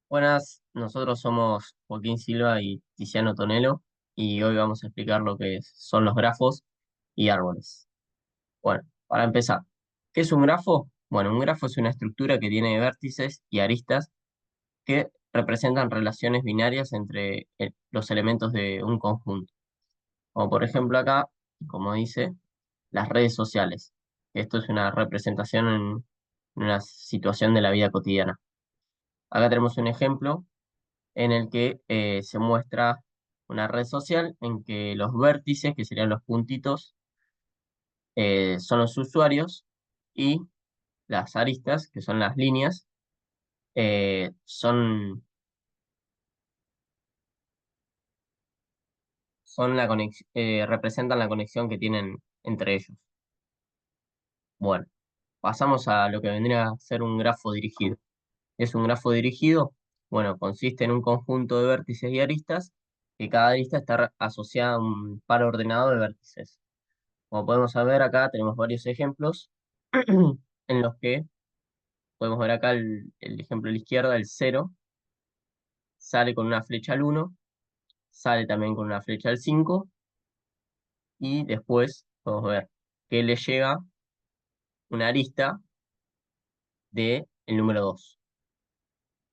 Buenas, nosotros somos Joaquín Silva y Tiziano Tonelo y hoy vamos a explicar lo que son los grafos y árboles. Bueno, para empezar, ¿qué es un grafo? Bueno, un grafo es una estructura que tiene vértices y aristas que representan relaciones binarias entre los elementos de un conjunto. Como por ejemplo acá, como dice, las redes sociales. Esto es una representación en una situación de la vida cotidiana. Acá tenemos un ejemplo en el que se muestra una red social en que los vértices, que serían los puntitos, son los usuarios y las aristas, que son las líneas, eh, son, representan la conexión que tienen entre ellos. Bueno, pasamos a lo que vendría a ser un grafo dirigido. ¿Es un grafo dirigido? Bueno, consiste en un conjunto de vértices y aristas, que cada arista está asociada a un par ordenado de vértices. Como podemos ver acá, tenemos varios ejemplos en los que podemos ver acá el ejemplo de la izquierda, el cero sale con una flecha al uno, sale también con una flecha al 5 y después podemos ver que le llega una arista de el número 2.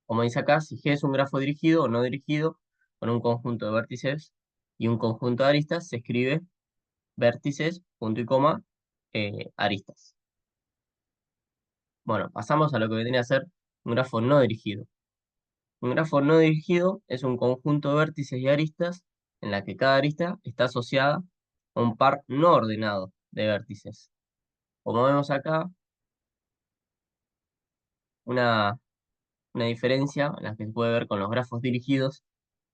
Como dice acá, si G es un grafo dirigido o no dirigido con un conjunto de vértices y un conjunto de aristas, se escribe vértices, punto y coma, aristas. Bueno, pasamos a lo que vendría a ser un grafo no dirigido. Un grafo no dirigido es un conjunto de vértices y aristas en la que cada arista está asociada a un par no ordenado de vértices. Como vemos acá, una, una diferencia en la que se puede ver con los grafos dirigidos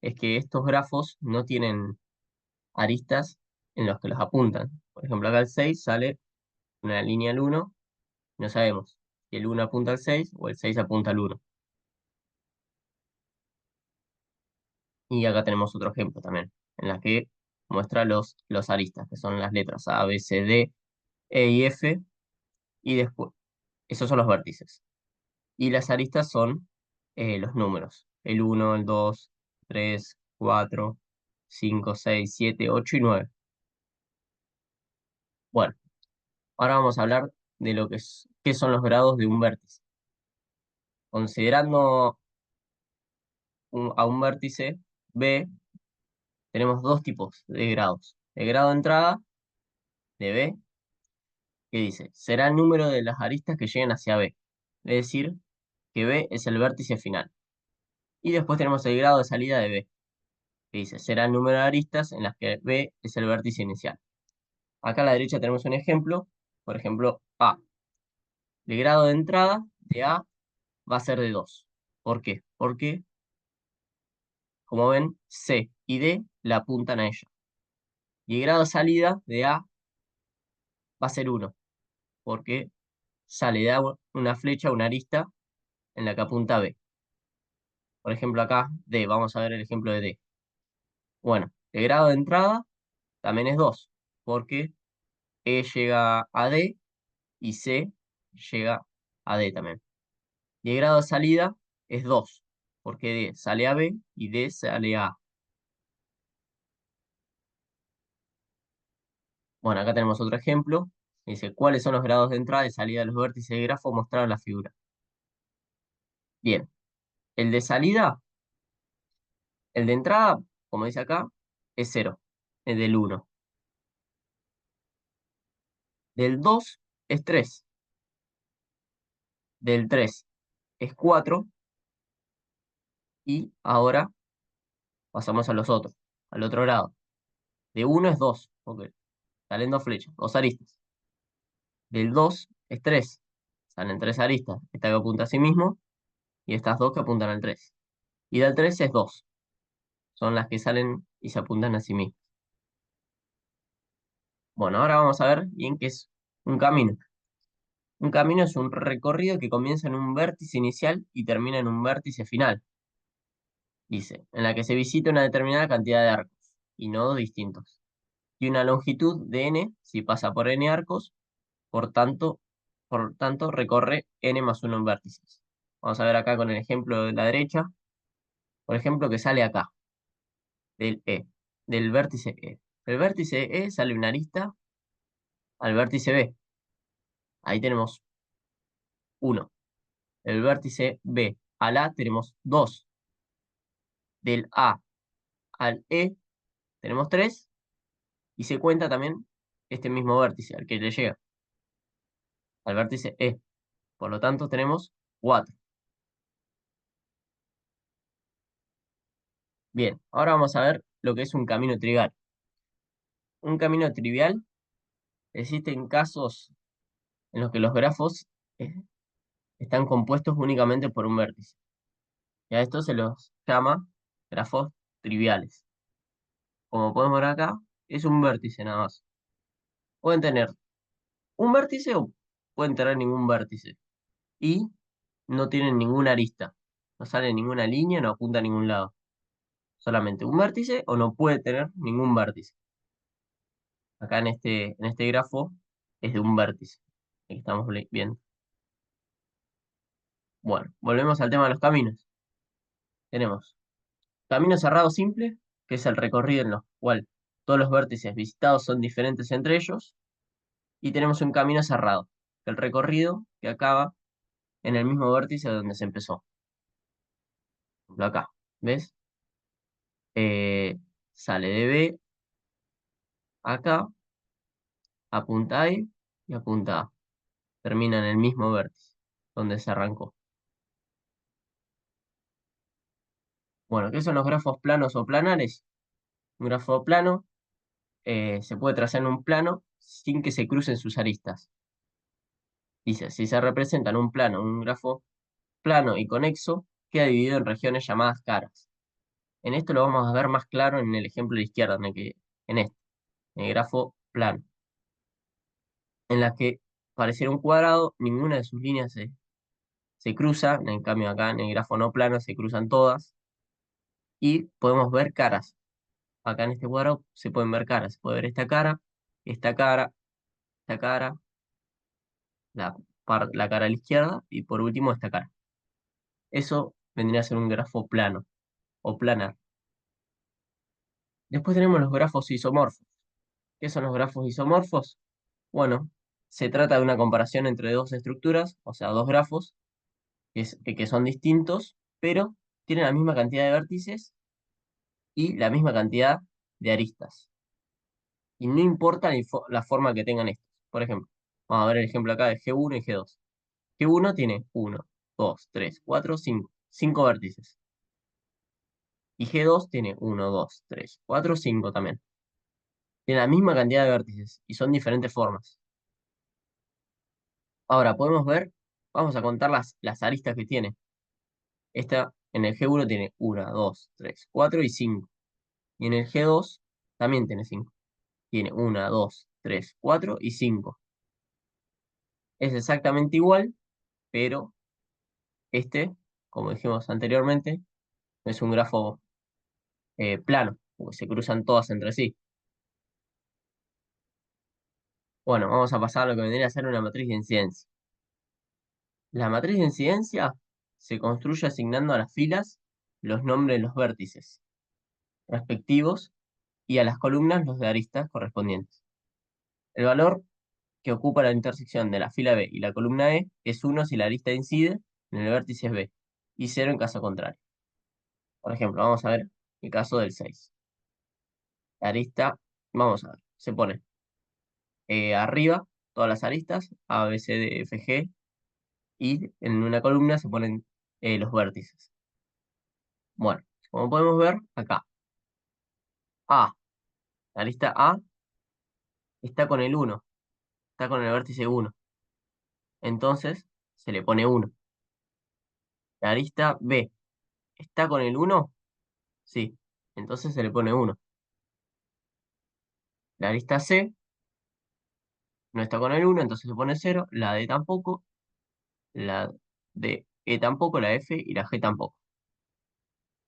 es que estos grafos no tienen aristas en los que los apuntan. Por ejemplo, acá el 6 sale una línea al 1, no sabemos si el 1 apunta al 6 o el 6 apunta al 1. Y acá tenemos otro ejemplo también, en la que muestra los aristas, que son las letras A, B, C, D, E y F, y después, esos son los vértices. Y las aristas son los números, el uno, el 2, 3, 4, 5, 6, 7, 8 y 9. Bueno, ahora vamos a hablar de qué son los grados de un vértice. Considerando a un vértice B, tenemos dos tipos de grados. El grado de entrada de B, que dice, será el número de las aristas que lleguen hacia B. Es decir, que B es el vértice final. Y después tenemos el grado de salida de B, que dice, será el número de aristas en las que B es el vértice inicial. Acá a la derecha tenemos un ejemplo, por ejemplo, A. El grado de entrada de A va a ser de 2. ¿Por qué? Porque, como ven, C y D la apuntan a ella. Y el grado de salida de A va a ser 1, porque sale de A una flecha, una arista, en la que apunta a B. Por ejemplo, acá D, vamos a ver el ejemplo de D. Bueno, el grado de entrada también es 2, porque E llega a D y C llega a D también. Y el grado de salida es 2, porque D sale a B y D sale a A. Bueno, acá tenemos otro ejemplo. Dice, ¿cuáles son los grados de entrada y salida de los vértices del grafo mostrados en la figura? Bien, el de salida, el de entrada, como dice acá, es 0, el del 1. Del 2 es 3, del 3 es 4 y ahora pasamos a los otros, al otro grado. De uno es 2, porque salen dos flechas, dos aristas. Del 2 es 3, salen tres aristas, esta que apunta a sí mismo y estas dos que apuntan al 3. Y del 3 es 2, son las que salen y se apuntan a sí mismas. Bueno, ahora vamos a ver bien qué es un camino. Un camino es un recorrido que comienza en un vértice inicial y termina en un vértice final, dice, en la que se visita una determinada cantidad de arcos y nodos distintos, y una longitud de n si pasa por n arcos, por tanto, recorre n más 1 en vértices. Vamos a ver acá con el ejemplo de la derecha. Por ejemplo, que sale acá, del E, del vértice E. Del vértice E sale una arista al vértice B. Ahí tenemos 1. El vértice B al A tenemos 2. Del A al E tenemos 3. Y se cuenta también este mismo vértice al que le llega, al vértice E. Por lo tanto, tenemos 4. Bien, ahora vamos a ver lo que es un camino trivial. Un camino trivial existen casos en los que los grafos eh, están compuestos únicamente por un vértice. Y a esto se los llama grafos triviales. Como podemos ver acá, es un vértice nada más. Pueden tener un vértice o pueden tener ningún vértice. Y no tienen ninguna arista. No sale ninguna línea, no apunta a ningún lado. Solamente un vértice o no puede tener ningún vértice. Acá en este grafo es de un vértice, el que estamos viendo. Bueno, volvemos al tema de los caminos. Tenemos camino cerrado simple, que es el recorrido en el cual todos los vértices visitados son diferentes entre ellos. Y tenemos un camino cerrado, el recorrido que acaba en el mismo vértice donde se empezó. Por ejemplo, acá, ¿ves? Sale de B acá, apunta a E y apunta A. Termina en el mismo vértice donde se arrancó. Bueno, ¿qué son los grafos planos o planares? Un grafo plano se puede trazar en un plano sin que se crucen sus aristas. Dice, si se representa en un plano un grafo plano y conexo, queda dividido en regiones llamadas caras. En esto lo vamos a ver más claro en el ejemplo de la izquierda, en este, en el grafo plano, en la que pareciera un cuadrado, ninguna de sus líneas se cruza, en cambio acá en el grafo no plano se cruzan todas, y podemos ver caras. Acá en este cuadro se pueden ver caras, se puede ver esta cara, esta cara, esta cara, la cara a la izquierda y por último esta cara. Eso vendría a ser un grafo plano o planar. Después tenemos los grafos isomorfos. ¿Qué son los grafos isomorfos? Bueno, se trata de una comparación entre dos estructuras, o sea, dos grafos, que son distintos, pero tienen la misma cantidad de vértices y la misma cantidad de aristas. Y no importa la forma que tengan estos. Por ejemplo, vamos a ver el ejemplo acá de G1 y G2. G1 tiene 1, 2, 3, 4, 5. 5 vértices. Y G2 tiene 1, 2, 3, 4, 5 también. Tiene la misma cantidad de vértices y son diferentes formas. Ahora, podemos ver, vamos a contar las aristas que tiene. Esta en el G1 tiene 1, 2, 3, 4 y 5. Y en el G2 también tiene 5. Tiene 1, 2, 3, 4 y 5. Es exactamente igual, pero este, como dijimos anteriormente, no es un grafo plano, porque se cruzan todas entre sí. Bueno, vamos a pasar a lo que vendría a ser una matriz de incidencia. La matriz de incidencia se construye asignando a las filas los nombres de los vértices respectivos y a las columnas los de aristas correspondientes. El valor que ocupa la intersección de la fila B y la columna E es 1 si la arista incide en el vértice B y 0 en caso contrario. Por ejemplo, vamos a ver el caso del 6. La arista, vamos a ver, se pone arriba todas las aristas, A, B, C, D, F, G, y en una columna se ponen los vértices. Bueno, como podemos ver acá, A, la arista A está con el 1, está con el vértice 1. Entonces se le pone 1. La arista B está con el 1, sí. Entonces se le pone 1. La arista C no está con el 1, entonces se pone 0. La D tampoco. La D, E tampoco. La F y la G tampoco.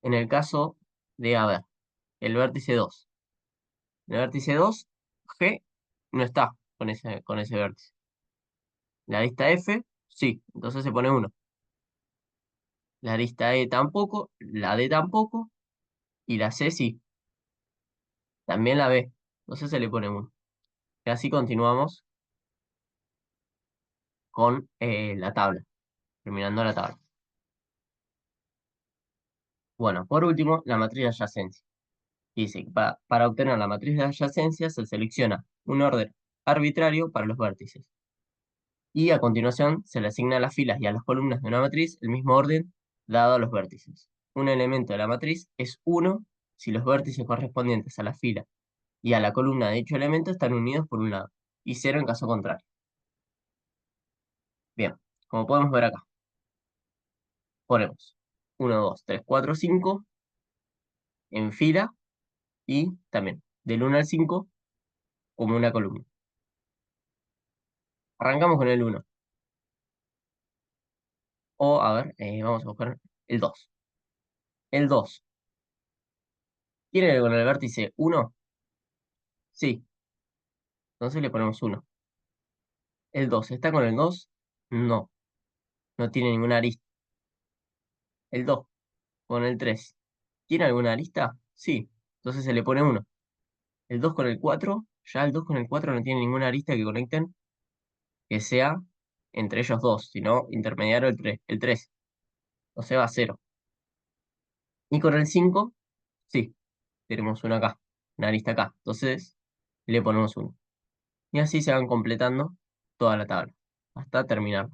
En el caso de, a ver, el vértice 2. En el vértice 2, G no está con ese vértice. La arista F, sí. Entonces se pone 1. La arista E tampoco, la D tampoco, y la C sí, también la B. Entonces se le pone 1. Y así continuamos con la tabla, terminando la tabla. Bueno, por último, la matriz de adyacencia. Dice que para obtener la matriz de adyacencia se selecciona un orden arbitrario para los vértices. Y a continuación se le asigna a las filas y a las columnas de una matriz el mismo orden dado a los vértices. Un elemento de la matriz es 1 si los vértices correspondientes a la fila y a la columna de dicho elemento están unidos por un lado, y 0 en caso contrario. Bien, como podemos ver acá, ponemos 1, 2, 3, 4, 5 en fila y también del 1 al 5 como una columna. Arrancamos con el 1. O, a ver, vamos a buscar el 2. El 2. ¿Tiene con el vértice 1? Sí, entonces le ponemos 1. El 2, ¿está con el 2? No, no tiene ninguna arista. El 2, con el 3. ¿Tiene alguna arista? Sí, entonces se le pone 1. El 2 con el 4, ya el 2 con el 4 no tiene ninguna arista que conecten que sea entre ellos dos, sino intermediario el 3. El 3, o sea, va a 0. Y con el 5, sí, tenemos una acá, una arista acá. Entonces le ponemos 1. Y así se van completando toda la tabla, hasta terminar.